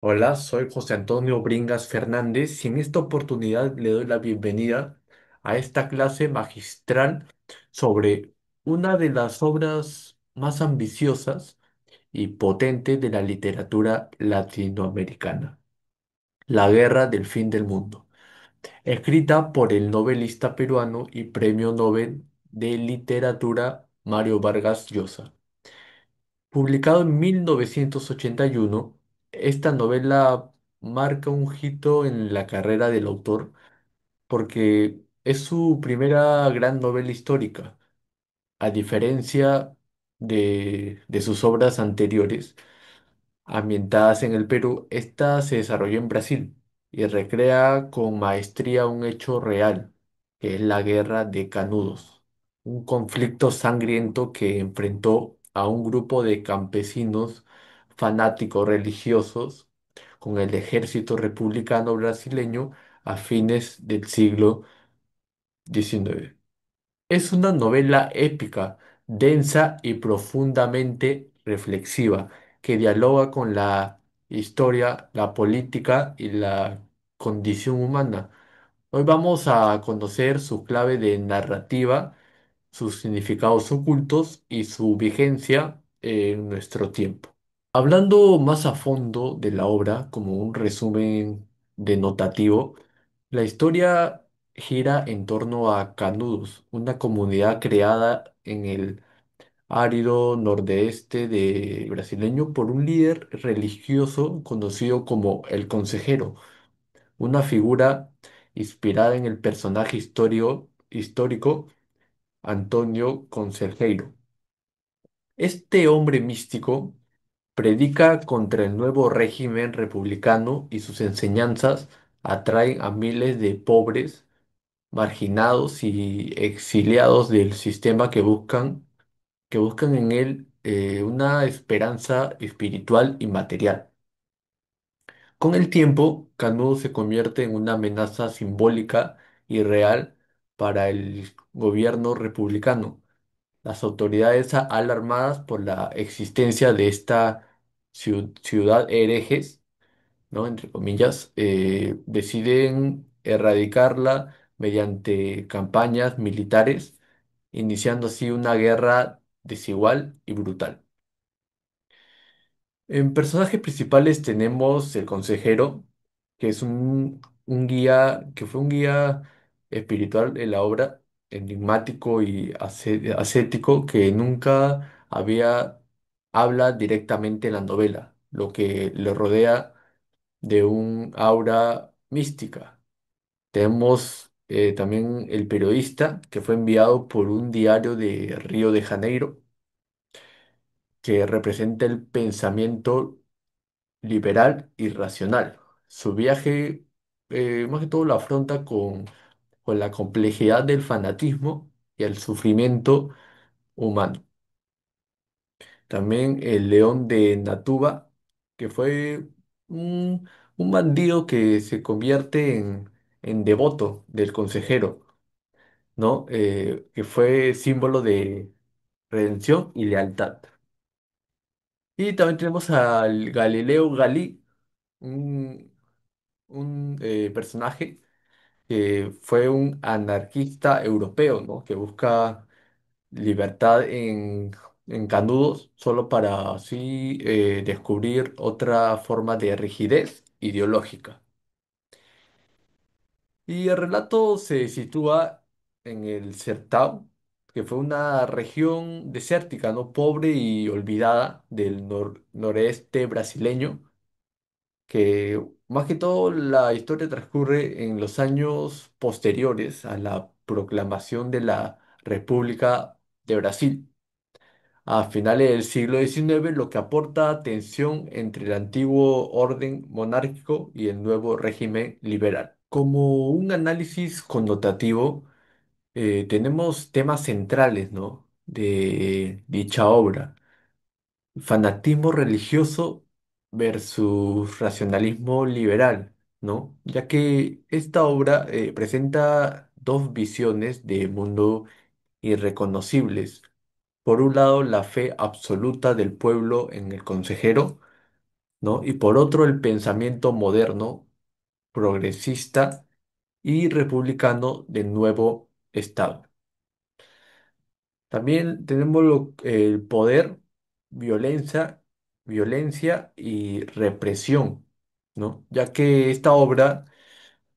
Hola, soy José Antonio Bringas Fernández y en esta oportunidad le doy la bienvenida a esta clase magistral sobre una de las obras más ambiciosas y potentes de la literatura latinoamericana, La Guerra del Fin del Mundo, escrita por el novelista peruano y Premio Nobel de Literatura Mario Vargas Llosa. Publicado en 1981, esta novela marca un hito en la carrera del autor porque es su primera gran novela histórica. A diferencia de sus obras anteriores, ambientadas en el Perú, esta se desarrolló en Brasil y recrea con maestría un hecho real, que es la Guerra de Canudos, un conflicto sangriento que enfrentó a un grupo de campesinos fanáticos religiosos con el ejército republicano brasileño a fines del siglo XIX. Es una novela épica, densa y profundamente reflexiva, que dialoga con la historia, la política y la condición humana. Hoy vamos a conocer su clave de narrativa, sus significados ocultos y su vigencia en nuestro tiempo. Hablando más a fondo de la obra, como un resumen denotativo, la historia gira en torno a Canudos, una comunidad creada en el árido nordeste de brasileño por un líder religioso conocido como el Consejero, una figura inspirada en el personaje histórico Antonio Conselheiro. Este hombre místico predica contra el nuevo régimen republicano y sus enseñanzas atraen a miles de pobres, marginados y exiliados del sistema que buscan en él una esperanza espiritual y material. Con el tiempo, Canudo se convierte en una amenaza simbólica y real para el gobierno republicano. Las autoridades alarmadas por la existencia de esta ciudad herejes, ¿no? Entre comillas, deciden erradicarla mediante campañas militares, iniciando así una guerra desigual y brutal. En personajes principales tenemos el consejero, que es un guía, que fue un guía espiritual en la obra, enigmático y ascético, que nunca habla directamente en la novela, lo que le rodea de un aura mística. Tenemos también el periodista, que fue enviado por un diario de Río de Janeiro, que representa el pensamiento liberal y racional. Su viaje, más que todo, lo afronta con la complejidad del fanatismo y el sufrimiento humano. También el león de Natuba, que fue un bandido que se convierte en devoto del consejero, ¿no? Que fue símbolo de redención y lealtad. Y también tenemos al Galileo Galí, un, un personaje que fue un anarquista europeo, ¿no? Que busca libertad en Canudos solo para así descubrir otra forma de rigidez ideológica. Y el relato se sitúa en el Sertão, que fue una región desértica, ¿no? Pobre y olvidada del noreste brasileño, que más que todo la historia transcurre en los años posteriores a la proclamación de la República de Brasil, a finales del siglo XIX, lo que aporta tensión entre el antiguo orden monárquico y el nuevo régimen liberal. Como un análisis connotativo, tenemos temas centrales, ¿no? De dicha obra: fanatismo religioso versus racionalismo liberal, ¿no? Ya que esta obra presenta dos visiones de mundo irreconocibles. Por un lado, la fe absoluta del pueblo en el consejero, ¿no? Y por otro, el pensamiento moderno, progresista y republicano del nuevo Estado. También tenemos el poder, violencia, violencia y represión, ¿no? Ya que esta obra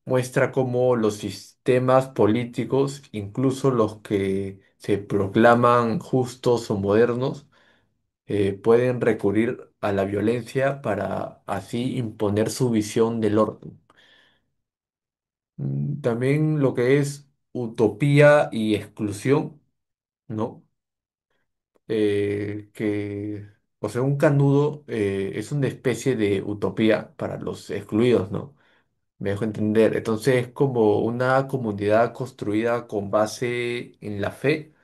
muestra cómo los sistemas políticos, incluso los que se proclaman justos o modernos, pueden recurrir a la violencia para así imponer su visión del orden. También lo que es utopía y exclusión, ¿no? O sea, un canudo es una especie de utopía para los excluidos, ¿no? Me dejo entender. Entonces es como una comunidad construida con base en la fe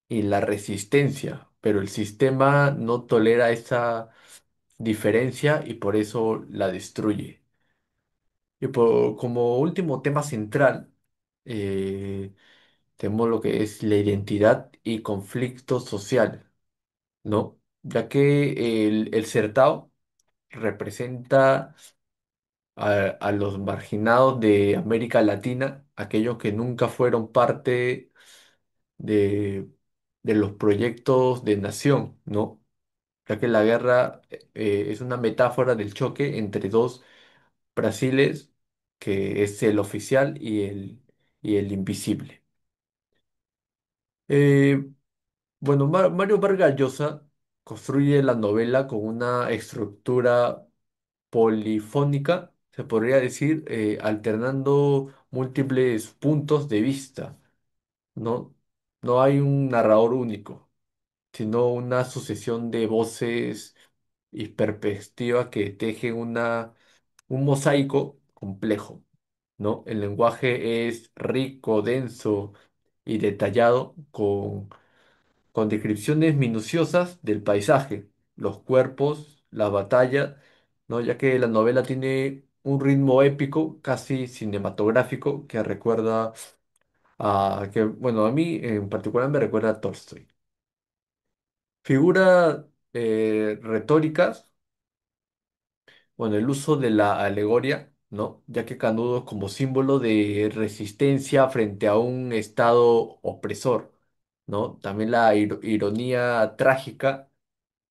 y la resistencia, pero el sistema no tolera esa diferencia y por eso la destruye. Como último tema central, eh, tenemos lo que es la identidad y conflicto social, ¿no? Ya que el Certao representa a los marginados de América Latina, aquellos que nunca fueron parte de, de los proyectos de nación, ¿no? Ya que la guerra es una metáfora del choque entre dos Brasiles, que es el oficial y el invisible. Eh, bueno, Mario Vargas Llosa construye la novela con una estructura polifónica, se podría decir, alternando múltiples puntos de vista, ¿no? No hay un narrador único, sino una sucesión de voces y perspectivas que tejen un mosaico complejo, ¿no? El lenguaje es rico, denso y detallado, con descripciones minuciosas del paisaje, los cuerpos, la batalla, ¿no? Ya que la novela tiene un ritmo épico, casi cinematográfico, que recuerda bueno, a mí en particular me recuerda a Tolstoy. Figuras retóricas, bueno, el uso de la alegoria, ¿no? Ya que Canudo es como símbolo de resistencia frente a un estado opresor, ¿no? También la ironía trágica,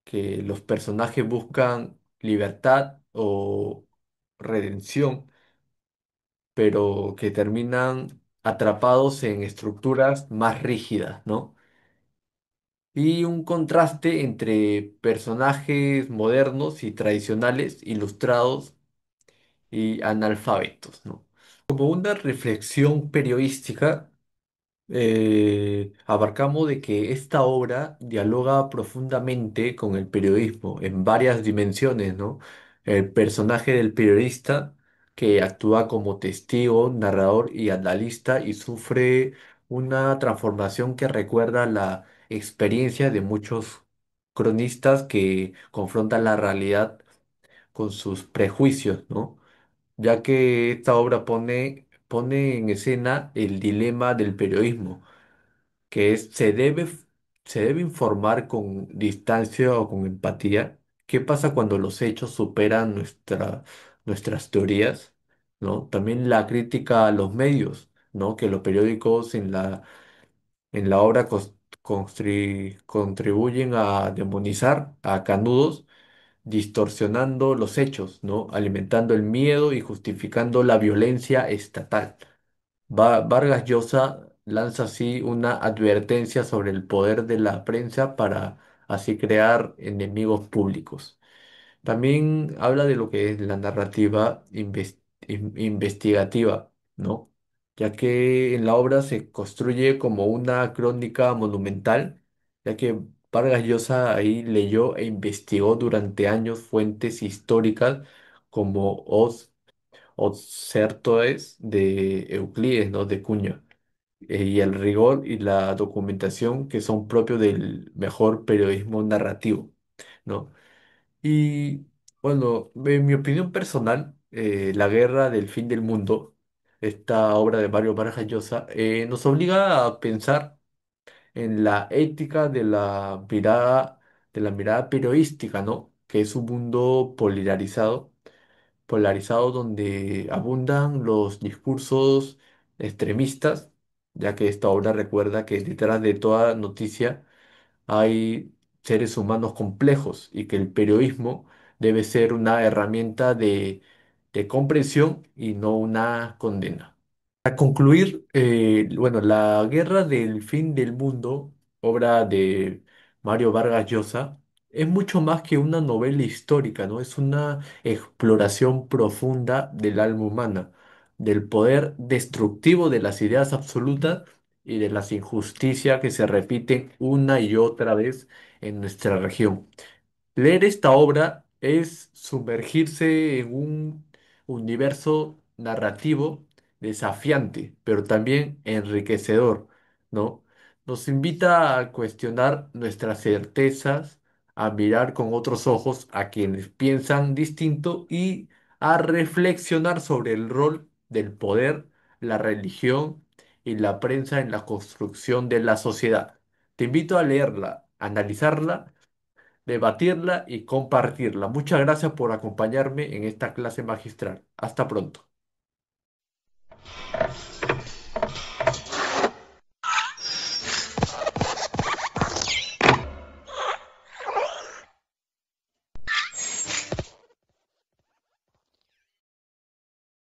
que los personajes buscan libertad o redención, pero que terminan atrapados en estructuras más rígidas, ¿no? Y un contraste entre personajes modernos y tradicionales, ilustrados y analfabetos, ¿no? Como una reflexión periodística, abarcamos de que esta obra dialoga profundamente con el periodismo en varias dimensiones, ¿no? El personaje del periodista que actúa como testigo, narrador y analista y sufre una transformación que recuerda la experiencia de muchos cronistas que confrontan la realidad con sus prejuicios, ¿no? Ya que esta obra pone en escena el dilema del periodismo, que es, se debe informar con distancia o con empatía? ¿Qué pasa cuando los hechos superan nuestras teorías? ¿No? También la crítica a los medios, ¿no? Que los periódicos en la obra contribuyen a demonizar a Canudos, distorsionando los hechos, ¿no? Alimentando el miedo y justificando la violencia estatal. Vargas Llosa lanza así una advertencia sobre el poder de la prensa para así crear enemigos públicos. También habla de lo que es la narrativa investigativa, ¿no? Ya que en la obra se construye como una crónica monumental, ya que Vargas Llosa ahí leyó e investigó durante años fuentes históricas como Certoes de Euclides, ¿no? De Cuña, y el rigor y la documentación que son propios del mejor periodismo narrativo, ¿no? Y bueno, en mi opinión personal, La Guerra del Fin del Mundo, esta obra de Mario Vargas Llosa, nos obliga a pensar en la ética de la mirada periodística, ¿no? que es un mundo polarizado donde abundan los discursos extremistas, ya que esta obra recuerda que detrás de toda noticia hay seres humanos complejos y que el periodismo debe ser una herramienta de comprensión y no una condena. Para concluir, bueno, La Guerra del Fin del Mundo, obra de Mario Vargas Llosa, es mucho más que una novela histórica, ¿no? Es una exploración profunda del alma humana, del poder destructivo de las ideas absolutas y de las injusticias que se repiten una y otra vez en nuestra región. Leer esta obra es sumergirse en un universo narrativo desafiante, pero también enriquecedor, ¿no? Nos invita a cuestionar nuestras certezas, a mirar con otros ojos a quienes piensan distinto y a reflexionar sobre el rol del poder, la religión y la prensa en la construcción de la sociedad. Te invito a leerla, analizarla, debatirla y compartirla. Muchas gracias por acompañarme en esta clase magistral. Hasta pronto.